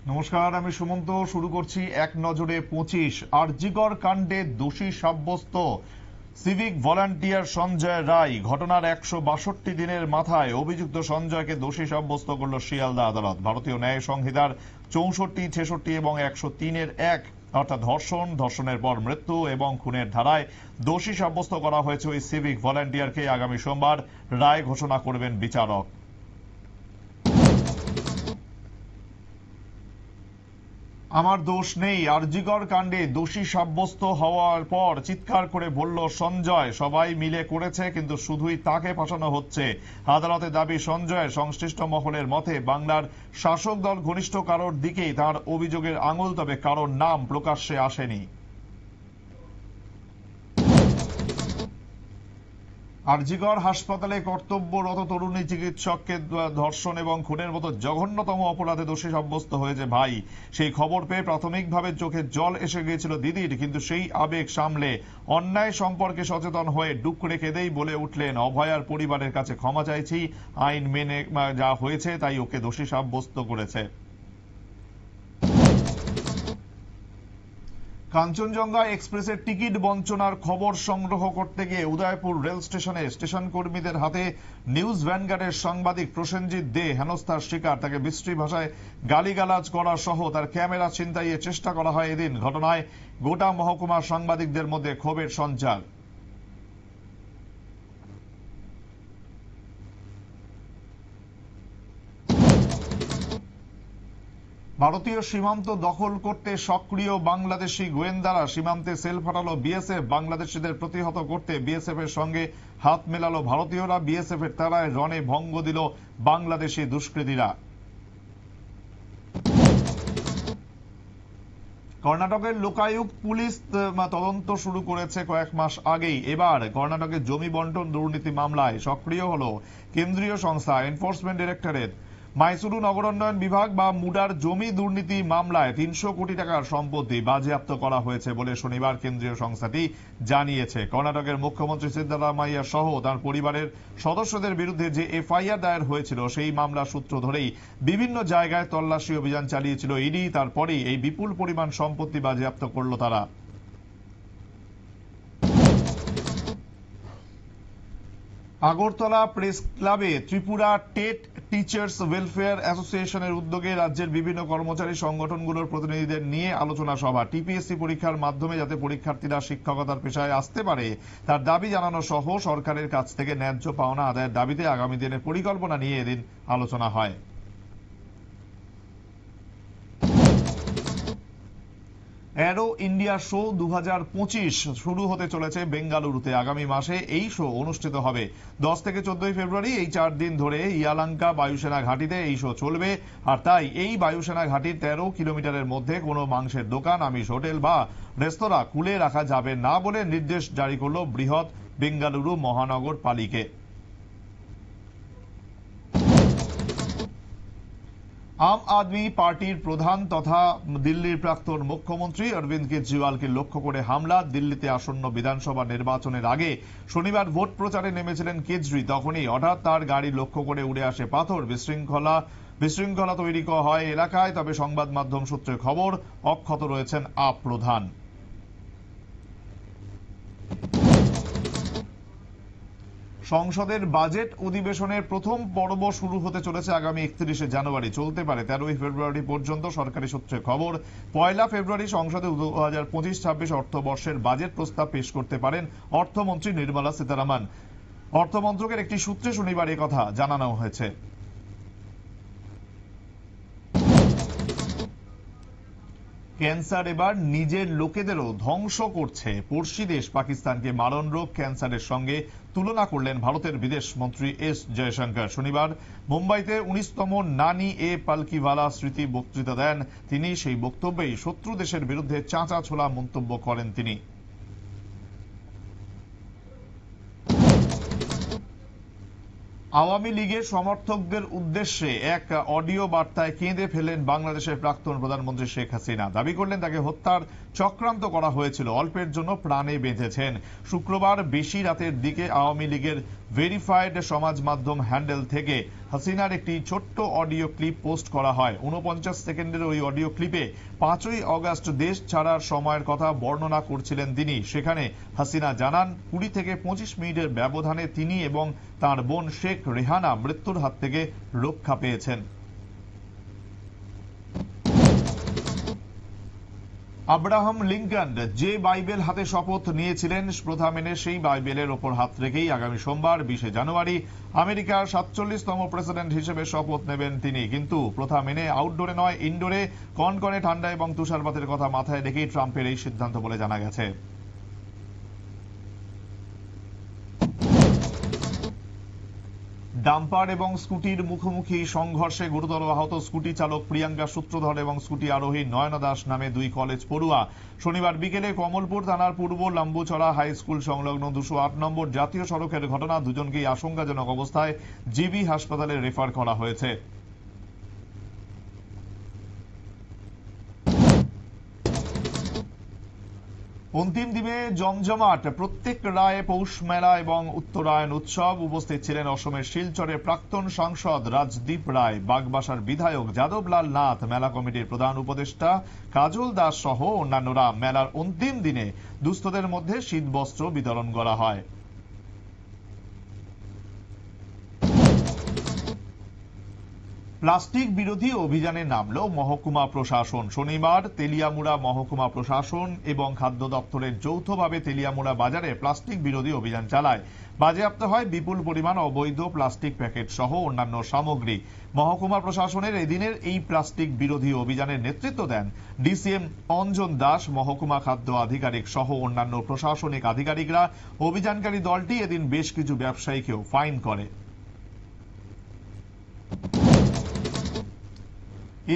নমস্কার, আমি সুমন্ত। শুরু করছি এক নজরে 25। আরজিকর কাণ্ডে দোষী সাব্যস্ত সিভিক ভলান্টিয়ার সঞ্জয় রায়। ঘটনার 162 দিনের মাথায় অভিযুক্ত সঞ্জয়কে দোষী সাব্যস্ত করল শিয়ালদা আদালত। ভারতীয় ন্যায় সংহিতার 64, 66 এবং 103-1 অর্থাৎ ধর্ষণ, ধর্ষণের পর মৃত্যু এবং খুনের ধারায় দোষী সাব্যস্ত করা হয়েছে ওই সিভিক ভলান্টিয়ারকে। আগামী সোমবার রায় ঘোষণা করবেন বিচারক। আমার দোষ নেই। আরজিকর কাণ্ডে দোষী সাব্যস্ত হওয়ার পর চিৎকার করে বলল সঞ্জয়, সবাই মিলে করেছে, কিন্তু শুধুই তাকে ফাঁসানো হচ্ছে। আদালতে দাবি, সঞ্জয়ের সংশ্লিষ্ট মহলের মতে বাংলার শাসক দল ঘনিষ্ঠ কারোর দিকেই তার অভিযোগের আঙুল, তবে কারোর নাম প্রকাশ্যে আসেনি। আরজিকর হাসপাতালে কর্তব্যরত তরুণী চিকিৎসককে ধর্ষণ এবং খুনের মতো জঘন্যতম অপরাধে দোষী সাব্যস্ত হয়েছে ভাই। সেই খবর পেয়ে প্রাথমিকভাবে চোখে জল এসে গিয়েছিল দিদির, কিন্তু সেই আবেগ সামলে অন্যায় সম্পর্কে সচেতন হয়ে ডুকরে কেঁদেই বলে উঠলেন, অভয়ার পরিবারের কাছে ক্ষমা চাইছি, আইন মেনে যা হয়েছে তাই ওকে দোষী সাব্যস্ত করেছে। কাঞ্চনজঙ্ঘা এক্সপ্রেসের টিকিট বঞ্চনার খবর সংগ্রহ করতে গিয়ে উদয়পুর রেল স্টেশনে স্টেশন কর্মীদের হাতে নিউজ ভ্যানগার্ডের সাংবাদিক প্রসেনজিৎ দে হেনস্থার শিকার। তাকে বিশ্রী ভাষায় গালিগালাজ করা সহ তার ক্যামেরা ছিনতাইয়ের চেষ্টা করা হয় এদিন। ঘটনায় গোটা মহকুমার সাংবাদিকদের মধ্যে ক্ষোভের সঞ্চার। ভারতীয় সীমান্ত দখল করতে সক্রিয় বাংলাদেশি গোয়েন্দারা। সীমান্তে সেল ফাটালো বিএসএফ। বাংলাদেশিদের প্রতিহত করতে বিএসএফ এর সঙ্গে হাত মেলালো ভারতীয়রা। বিএসএফ এর তাড়ায় রণে ভঙ্গ দিল বাংলাদেশি দুষ্কৃতীরা। কর্ণাটকের লোকায়ুক্ত পুলিশ তদন্ত শুরু করেছে কয়েক মাস আগেই। এবার কর্ণাটকের জমি বন্টন দুর্নীতি মামলায় সক্রিয় হল কেন্দ্রীয় সংস্থা এনফোর্সমেন্ট ডিরেক্টরেট। মাইসুরু নগরোন্নয়ন বিভাগ বা মুডার জমি দুর্নীতি মামলায় 300 কোটি টাকার সম্পত্তি বাজেয়াপ্ত করা হয়েছে বলে শনিবার কেন্দ্রীয় সংস্থাটি জানিয়েছে। কর্ণাটকের মুখ্যমন্ত্রী সিদ্দারামাইয়া সহ তার পরিবারের সদস্যদের বিরুদ্ধে যে এফআইআর দায়ের হয়েছিল সেই মামলার সূত্র ধরেই বিভিন্ন জায়গায় তল্লাশি অভিযান চালিয়েছিল ইডি। তারপরেই এই বিপুল পরিমাণ সম্পত্তি বাজেয়াপ্ত করল তারা। আগরতলা প্রেস ক্লাবে ত্রিপুরা টেট টিচার্স ওয়েলফেয়ার অ্যাসোসিয়েশনের উদ্যোগে রাজ্যের বিভিন্ন কর্মচারী সংগঠনগুলোর প্রতিনিধিদের নিয়ে আলোচনা সভা। টিপিএসসি পরীক্ষার মাধ্যমে যাতে পরীক্ষার্থীরা শিক্ষকতার পেশায় আসতে পারে তার দাবি জানানো সহ সরকারের কাছ থেকে ন্যায্য পাওনা আদায়ের দাবিতে আগামী দিনের পরিকল্পনা নিয়ে এদিন আলোচনা হয়। অ্যারো ইন্ডিয়া শো 2025 শুরু হতে চলেছে বেঙ্গালুরুতে। আগামী মাসে এই শো অনুষ্ঠিত হবে 10 থেকে 14 ফেব্রুয়ারি। এই 4 দিন ধরে ইয়ালাঙ্কা বায়ুসেনা ঘাঁটিতে এই শো চলবে। আর তাই এই বায়ুসেনা ঘাঁটির 13 কিলোমিটারের মধ্যে কোনো মাংসের দোকান, আমিষ হোটেল বা রেস্তোরাঁ খুলে রাখা যাবে না বলে নির্দেশ জারি করল বৃহৎ বেঙ্গালুরু মহানগর পালিকা। আম আদমি পার্টির প্রধান তথা দিল্লির প্রাক্তন মুখ্যমন্ত্রী অরবিন্দ কেজরিওয়ালকে লক্ষ্য করে হামলা। দিল্লিতে আসন্ন বিধানসভা নির্বাচনের আগে শনিবার ভোট প্রচারে নেমেছিলেন কেজরি। তখনই হঠাৎ তার গাড়ি লক্ষ্য করে উড়ে আসে পাথর। বিশৃঙ্খলা তৈরি হয় এলাকায়। তবে সংবাদ মাধ্যম সূত্রে খবর, অক্ষত রয়েছেন আপ প্রধান। সংসদের বাজেট অধিবেশনের প্রথম পর্ব শুরু হতে চলেছে আগামী 31শে জানুয়ারি। চলতে পারে 13ই ফেব্রুয়ারি পর্যন্ত। সরকারি সূত্রে খবর, 1 ফেব্রুয়ারি সংসদে 2025-26 অর্থবর্ষের বাজেট প্রস্তাব পেশ করতে পারেন অর্থমন্ত্রী নির্মলা সীতারামন। অর্থমন্ত্রকের একটি সূত্রে শনিবার কথা জানানো হয়েছে। ক্যান্সার এবার নিজের লোকেদেরও ধ্বংস করছে। পড়শি দেশ পাকিস্তানকে মারণ রোগ ক্যান্সারের সঙ্গে তুলনা করলেন ভারতের বিদেশ মন্ত্রী এস জয়শঙ্কর। শনিবার মুম্বাইতে 19তম নানি এ পালকিওয়ালা স্মৃতি বক্তৃতা দেন তিনি। সেই বক্তব্যেই শত্রু দেশের বিরুদ্ধে চাঁচা ছোলা মন্তব্য করেন তিনি। আওয়ামী লীগের সমর্থকদের উদ্দেশ্যে এক অডিও বার্তায় কেঁদে ফেলেন বাংলাদেশের প্রাক্তন প্রধানমন্ত্রী শেখ হাসিনা। দাবি করলেন তাকে হত্যার চক্রান্ত করা হয়েছিল, অল্পের জন্য প্রাণে বেঁধেছেন। শুক্রবার বেশি রাতের দিকে আওয়ামী লীগের ভেরিফাইড সমাজ মাধ্যম হ্যান্ডেল থেকে হাসিনার একটি ছোট্ট অডিও ক্লিপ পোস্ট করা হয়। 49 সেকেন্ডের ওই অডিও ক্লিপে 5ই আগস্ট দেশ ছাড়ার সময়ের কথা বর্ণনা করছিলেন তিনি। সেখানে হাসিনা জানান 20 থেকে 25 মিনিটের ব্যবধানে তিনি এবং তার বোন শেখ রেহানা মৃত্যুর হাত থেকে রক্ষা পেয়েছেন। আব্রাহাম লিঙ্কন যে বাইবেল হাতে শপথ নিয়েছিলেন প্রথা মেনে সেই বাইবেলের ওপর হাত রেখেই আগামী সোমবার 20 জানুয়ারি আমেরিকার 47তম প্রেসিডেন্ট হিসেবে শপথ নেবেন তিনি। কিন্তু প্রথা মেনে আউটডোরে নয়, ইনডোরে কনকনে ঠান্ডা এবং তুষারপাতের কথা মাথায় রেখেই ট্রাম্পের এই সিদ্ধান্ত বলে জানা গেছে। ডাম্পার এবং স্কুটির মুখোমুখি সংঘর্ষে গুরুতর আহত স্কুটি চালক প্রিয়াঙ্কা সূত্রধর এবং স্কুটি আরোহী নয়না দাস নামে 2 কলেজ পড়ুয়া শনিবার বিকেলে কমলপুর থানার পূর্ব লাম্বুছড়া হাই স্কুল সংলগ্ন 208 নম্বর জাতীয় সড়কের ঘটনা। দুজনকেই আশঙ্কাজনক অবস্থায় জিবি হাসপাতালে রেফার করা হয়েছে। অন্তিম দিনে জমজমাট প্রত্যেক রায়ে পৌষ মেলা এবং উত্তরায়ণ উৎসব। উপস্থিত ছিলেন অসমের শিলচরের প্রাক্তন সাংসদ রাজদীপ রায়, বাগবাসার বিধায়ক যাদবলাল নাথ, মেলা কমিটির প্রধান উপদেষ্টা কাজল দাস সহ অন্যান্যরা। মেলার অন্তিম দিনে দুস্থদের মধ্যে শীতবস্ত্র বিতরণ করা হয়। প্লাস্টিক বিরোধী অভিযানে নামল মহকুমা প্রশাসন। শনিবার তেলিয়ামুড়া মহকুমা প্রশাসন এবং খাদ্য দপ্তরের যৌথভাবে তেলিয়ামুড়া বাজারে প্লাস্টিক বিরোধী অভিযান চালায়। বাজেয়াপ্ত হয় বিপুল পরিমাণ অবৈধ প্লাস্টিক প্যাকেট সহ অন্যান্য সামগ্রী। মহকুমা প্রশাসনের এদিনের এই প্লাস্টিক বিরোধী অভিযানের নেতৃত্ব দেন ডিসিএম অঞ্জন দাস, মহকুমা খাদ্য আধিকারিক সহ অন্যান্য প্রশাসনিক আধিকারিকরা। অভিযানকারী দলটি এদিন বেশ কিছু ব্যবসায়ীকেও ফাইন করে।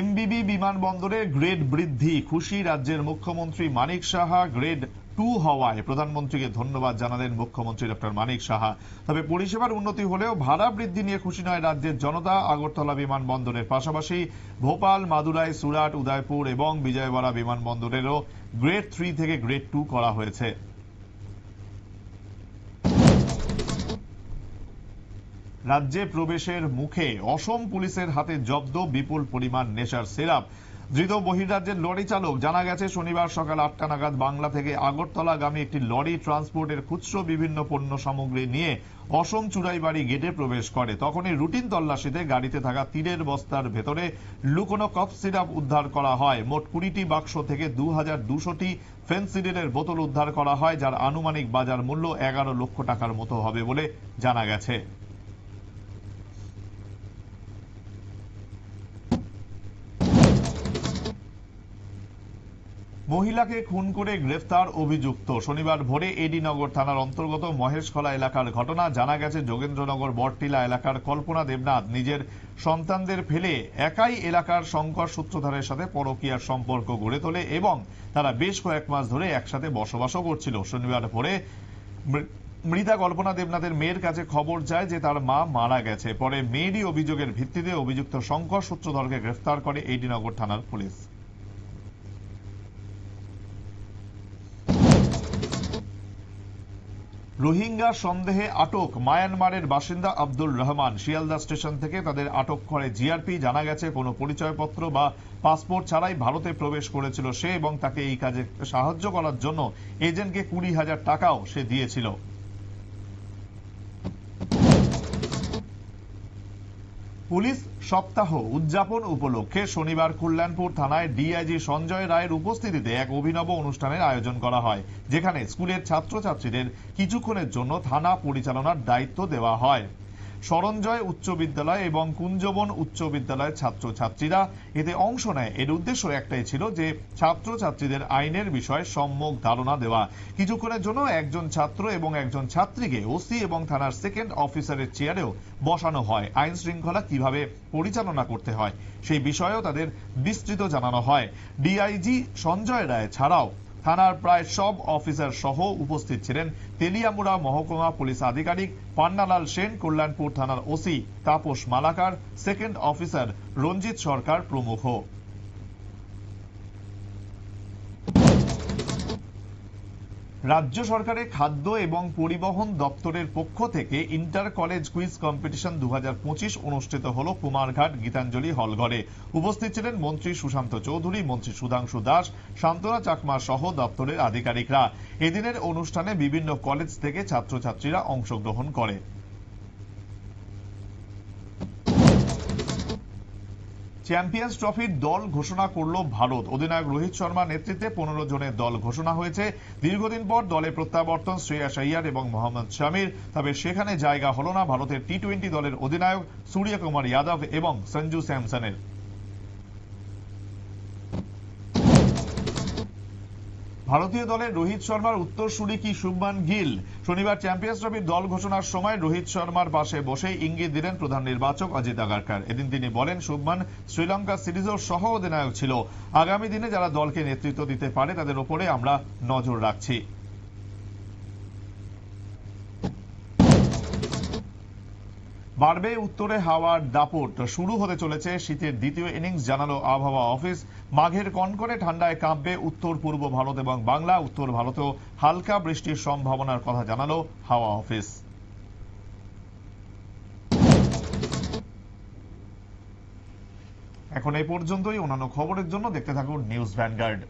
এমবিবি বিমানবন্দরে গ্রেড বৃদ্ধি, খুশি রাজ্যের মুখ্যমন্ত্রী মানিক সাহা। গ্রেড 2 হওয়ায় প্রধানমন্ত্রীকে ধন্যবাদ জানালেন মুখ্যমন্ত্রী ডক্টর মানিক সাহা। তবে পরিষেবার উন্নতি হলেও ভাড়া বৃদ্ধি নিয়ে খুশি নয় রাজ্যের জনতা। আগরতলা বিমানবন্দরের পাশাপাশি ভোপাল, মাদুরাই, সুরাট, উদয়পুর এবং বিজয়ওয়াড়া বিমানবন্দরেরও গ্রেড 3 থেকে গ্রেড 2 করা হয়েছে। রাজ্যে প্রবেশের মুখে অসম পুলিশের হাতে জব্দ বিপুল পরিমাণ নেশার সিরাপ। ধৃত বহির্রাজ্যের লরি চালক। জানা গেছে শনিবার সকাল 8টা নাগাদ বাংলা থেকে আগরতলাগামী একটি লরি ট্রান্সপোর্টের খুচরো বিভিন্ন পণ্য সামগ্রী নিয়ে অসম চুরাইবাড়ি গেটে প্রবেশ করে। তখনই রুটিন তল্লাশিতে গাড়িতে থাকা তীরের বস্তার ভেতরে লুকোনো কফ সিরাপ উদ্ধার করা হয়। মোট 20টি বাক্স থেকে 2200টি ফেন্সিডিলের বোতল উদ্ধার করা হয়, যার আনুমানিক বাজার মূল্য 11 লক্ষ টাকার মতো হবে বলে জানা গেছে। মহিলাকে খুন করে গ্রেফতার অভিযুক্ত। শনিবার ভোরে এডিনগর থানার অন্তর্গত মহেশখলা এলাকার ঘটনা। জানা গেছে যোগেন্দ্রনগর বটটিলা এলাকার কল্পনা দেবনাথ নিজের সন্তানদের ফেলে একাই এলাকার শঙ্কর সূত্রধারের সাথে পরকীয়ার সম্পর্ক গড়ে তোলে এবং তারা বেশ কয়েক মাস ধরে একসাথে বসবাসও করছিল। শনিবার ভোরে মৃতা কল্পনা দেবনাথের মেয়ের কাছে খবর যায় যে তার মা মারা গেছে। পরে মেয়েরই অভিযোগের ভিত্তিতে অভিযুক্ত শঙ্কর সূত্রধরকে গ্রেফতার করে এডিনগর থানার পুলিশ। রোহিঙ্গা সন্দেহে আটক মায়ানমারের বাসিন্দা আব্দুল রহমান। শিয়ালদা স্টেশন থেকে তাদের আটক করে জিআরপি। জানা গেছে কোনো পরিচয়পত্র বা পাসপোর্ট ছাড়াই ভারতে প্রবেশ করেছিল সে এবং তাকে এই কাজে সাহায্য করার জন্য এজেন্টকে 20,000 টাকাও সে দিয়েছিল। পুলিশ সপ্তাহ উদযাপন উপলক্ষে শনিবার কল্যাণপুর থানায় ডিআইজি সঞ্জয় রায়ের উপস্থিতিতে এক অভিনব অনুষ্ঠানের আয়োজন করা হয়, যেখানে স্কুলের ছাত্রছাত্রীদের কিছুক্ষণের জন্য থানা পরিচালনার দায়িত্ব দেওয়া হয়। সরঞ্জয় উচ্চ বিদ্যালয় এবং কুঞ্জবন উচ্চ বিদ্যালয়ের ছাত্রছাত্রীরা এতে অংশ নেয়। এর উদ্দেশ্য একটাই ছিল যে ছাত্রছাত্রীদের আইনের বিষয়ে সম্যক ধারণা দেওয়া। কিছুক্ষণের জন্য একজন ছাত্র এবং একজন ছাত্রীকে ওসি এবং থানার সেকেন্ড অফিসারের চেয়ারেও বসানো হয়। আইন শৃঙ্খলা কিভাবে পরিচালনা করতে হয় সেই বিষয়েও তাদের বিস্তৃত জানানো হয়। ডিআইজি সঞ্জয় রায় ছাড়াও থানার প্রায় সব অফিসার সহ উপস্থিত ছিলেন তেলিয়ামুড়া মহকুমা পুলিশ আধিকারিক পান্নালাল সেন, কল্যাণপুর থানার OC Tapas Malakar, second officer Ranjit Sarkar প্রমুখ। রাজ্য সরকারের খাদ্য এবং পরিবহন দপ্তরের পক্ষ থেকে ইন্টার কলেজ কুইজ কম্পিটিশন 2025 অনুষ্ঠিত হল কুমারঘাট গীতাঞ্জলি হলঘরে। উপস্থিত ছিলেন মন্ত্রী সুশান্ত চৌধুরী, মন্ত্রী সুধাংশু দাস, শান্তনা চাকমা সহ দপ্তরের আধিকারিকরা। এদিনের অনুষ্ঠানে বিভিন্ন কলেজ থেকে ছাত্রছাত্রীরা অংশগ্রহণ করে। চ্যাম্পিয়ন্স ট্রফির দল ঘোষণা করল ভারত। অধিনায়ক রোহিত শর্মার নেতৃত্বে 15 জনের দল ঘোষণা হয়েছে। দীর্ঘদিন পর দলে প্রত্যাবর্তন শ্রেয়াস আইয়ার এবং মোহাম্মদ শামির, তবে সেখানে জায়গা হল না ভারতের টি-20 দলের অধিনায়ক সূর্যকুমার যাদব এবং সঞ্জু স্যামসনের। ভারতীয় দলের রোহিত শর্মার উত্তরসূরি কি শুভমান গিল? শনিবার চ্যাম্পিয়ন্স ট্রফির দল ঘোষণার সময় রোহিত শর্মার পাশে বসেই ইঙ্গিত দিলেন প্রধান নির্বাচক অজিত আগারকার। এদিন তিনি বলেন, শুভমান শ্রীলঙ্কা সিরিজের সহ অধিনায়ক ছিল। আগামী দিনে যারা দলকে নেতৃত্ব দিতে পারে তাদের উপরে আমরা নজর রাখছি। বাড়বে উত্তরে হাওয়ার দাপট। শুরু হতে চলেছে শীতের দ্বিতীয় ইনিংস, জানালো আবহাওয়া অফিস। মাঘের কনকনে ঠান্ডায় কাঁপবে উত্তর পূর্ব ভারত এবং বাংলা। উত্তর ভারতেও হালকা বৃষ্টির সম্ভাবনার কথা জানালো হাওয়া অফিস। এখন এই পর্যন্তই। অন্যান্য খবরের জন্য দেখতে থাকুন নিউজ ভ্যানগার্ড।